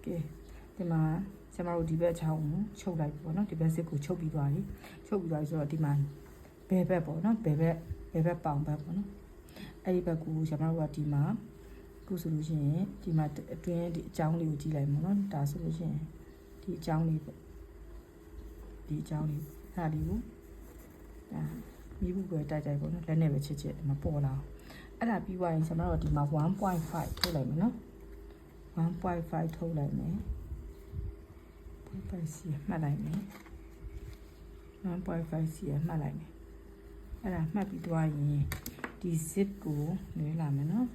ကဲဒီမှာကျမတို့ဒီဘက်ချောင်းကိုချုပ်လိုက်ပြီပေါ့နော်ဒီဘက်စစ်ကိုချုပ်ပြီးသွားပြီချုပ်ပြီးသွားပြီဆိုတော့ဒီမှာဘယ်ဘက်ပေါ့နော်ဘယ်ဘက်ပေါင်ဘက်ပေါ့နော်အဲ့ဒီဘက်ကိုကျမတို့ကဒီမှာခုဆိုလို့ရှိရင်ဒီမှာအတွင်းဒီအကြောင်းလေးကိုကြည့်လိုက်မှာနော်ဒါဆိုလို့ရှိရင်ဒီအကြောင်းလေးပေါ့ဒီအကြောင်းလေးအဲ့ဒါလေးကိုဒါမိဘူးပဲတိုက်ပေါ့နော်လက်နဲ့ပဲချစ်မပေါ်လာအဲ့ဒါပြီးသွားရင်ကျမတို့ဒီမှာ 1.5 ထုတ်လိုက်မယ်နော် 1.5 ထုတ်လိုက်မယ်1.5 စီမှတ်လိုက်မယ်1.5 စီမှတ်လိုက်မယ်အဲ့ဒါမှတ်ပြီးသွားရင်ဒီ zip ကိုနွေးလာမယ်နော်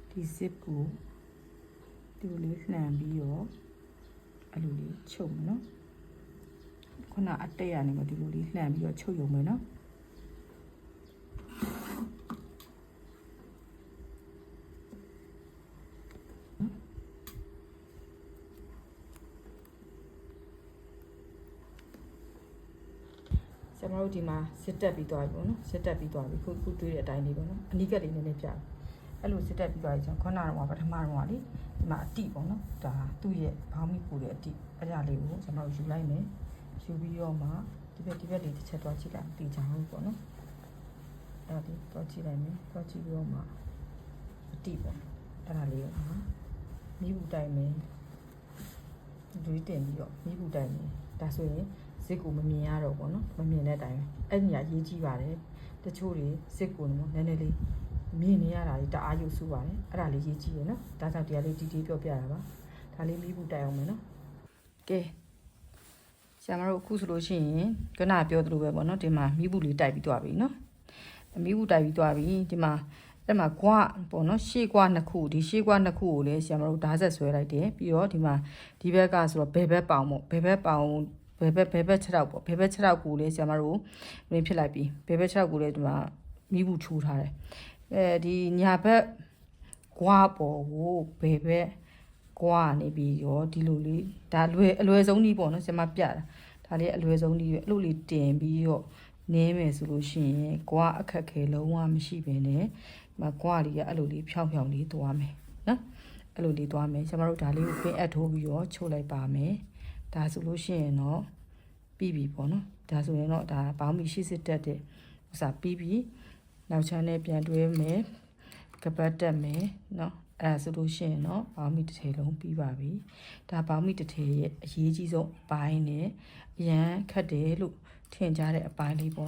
ဒီ zip ကိုဒီလိုလေးလှန်ပြီးတော့အဲ့လိုလေးချုပ်မယ်နော်ခုနအတက်ရနေမှာဒီလိုလေးလှန်ပြီးတော့ချုပ်ရုံပဲနော်ကျမတို့ဒီမှာစစ်တက်ပြီးသွားပြီပေါ့နော်စစ်တက်ပြီးသွားပြီခုတွေးတဲ့အတိုင်းလေးပေါ့နော်အနီးကပ်လေးနည်းနည်းပြအဲ့လိုစစ်တက်ပြီးသွားပြီဆိုတော့ခုနကတော့ပထမတော့လေဒီမှာအတိပေါ့နော်ဒါသူ့ရဲ့ဘောင်းမီပူတဲ့အတိအဲ့ဒါလေးကိုကျမတို့ယူလိုက်မယ်ယူပြီးတော့မှဒီဘက်လေးတစ်ချက်သွားကြည့်လိုက်တီချောင်းပေါ့နော်အဲ့ဒါလေးသွားကြည့်လိုက်မယ်သွားကြည့်ပြီးတော့မှအတိပေါ့အဲ့ဒါလေးကိုမီးဘူးတိုင်မယ်ဒီတင်ပြီးတော့မီးဘူးတိုင်မယ်ဒါဆိုရင်စစ်ကိုမမြင်ရတော့ပေါ့နော်မမြင်တဲ့အတိုင်းအဲ့ဒီကရေးကြည့်ပါတယ်တချို့တွေစစ်ကိုနည်းနည်းလေးမြင်နေရတာတအားရုပ်ဆူပါတယ်အဲ့ဒါလေးရေးကြည့်ရနော်ဒါကြောင့်တရားလေးတီးတီးပြောပြတာပါဒါလေးမိဘူးတိုင်အောင်မယ်နော်ကဲဆရာမတို့အခုဆိုလို့ရှိရင်ကနပြောသလိုပဲပေါ့နော်ဒီမှာမိဘူးလေးတိုက်ပြီးသွားပြီနော်မိဘူးတိုက်ပြီးသွားပြီဒီမှာအဲ့မှာကွာပေါ့နော်ရှေ့ကွာနှစ်ခုဒီရှေ့ကွာနှစ်ခုကိုလည်းဆရာမတို့ဓာတ်ဆက်ဆွဲလိုက်တယ်ပြီးတော့ဒီမှာဒီဘက်ကဆိုတော့ဘယ်ဘက်ပေါင်ပေါ့ဘယ်ဘက်ပေါင်ဘယ်ဘက်6တော့ပေါ့ဘယ်ဘက်6တော့ကိုလည်းဆရာမတို့ရင်းဖြစ်လိုက်ပြီဘယ်ဘက်6တော့ကိုလည်းဒီမှာမိဘူးချိုးထားတယ်အဲဒီညာဘက်ကွာပေါ်ကိုဘယ်ဘက်ကွာနေပြီးရောဒီလိုလေးဒါအလွယ်ဆုံးကြီးပေါ့နော်ဆရာမပြတာဒါလေးအလွယ်ဆုံးကြီးပဲအဲ့လိုလေးတင်ပြီးတော့နင်းမယ်ဆိုလို့ရှိရင်ကွာအခက်ခဲလုံးဝမရှိဘဲနဲ့ဒီမှာကွာလေးကအဲ့လိုလေးဖြောင်းလေးသွားမယ်နော်အဲ့လိုလေးသွားမယ်ဆရာမတို့ဒါလေးကိုပင်အပ်ထိုးပြီးတော့ချိုးလိုက်ပါမယ်ဒါဆိုလို့ရှိရင်တော့ပြီးပြီပေါ့နော်ဒါဆိုရင်တော့ဒါဘောင်းမီရှိစစ်တက်တဲ့ဥစားပြီးပြီနောက်ချမ်းနဲ့ပြန်တွဲမယ်ကပတ်တက်မယ်နော်အဲ့ဒါဆိုလို့ရှိရင်တော့ဘောင်းမီတစ်ထည်လုံးပြီးပါပြီဒါဘောင်းမီတစ်ထည်ရဲ့အရေးကြီးဆုံးအပိုင်းနဲ့အရန်ခက်တယ်လို့ထင်ကြတဲ့အပိုင်းလေးပေါ့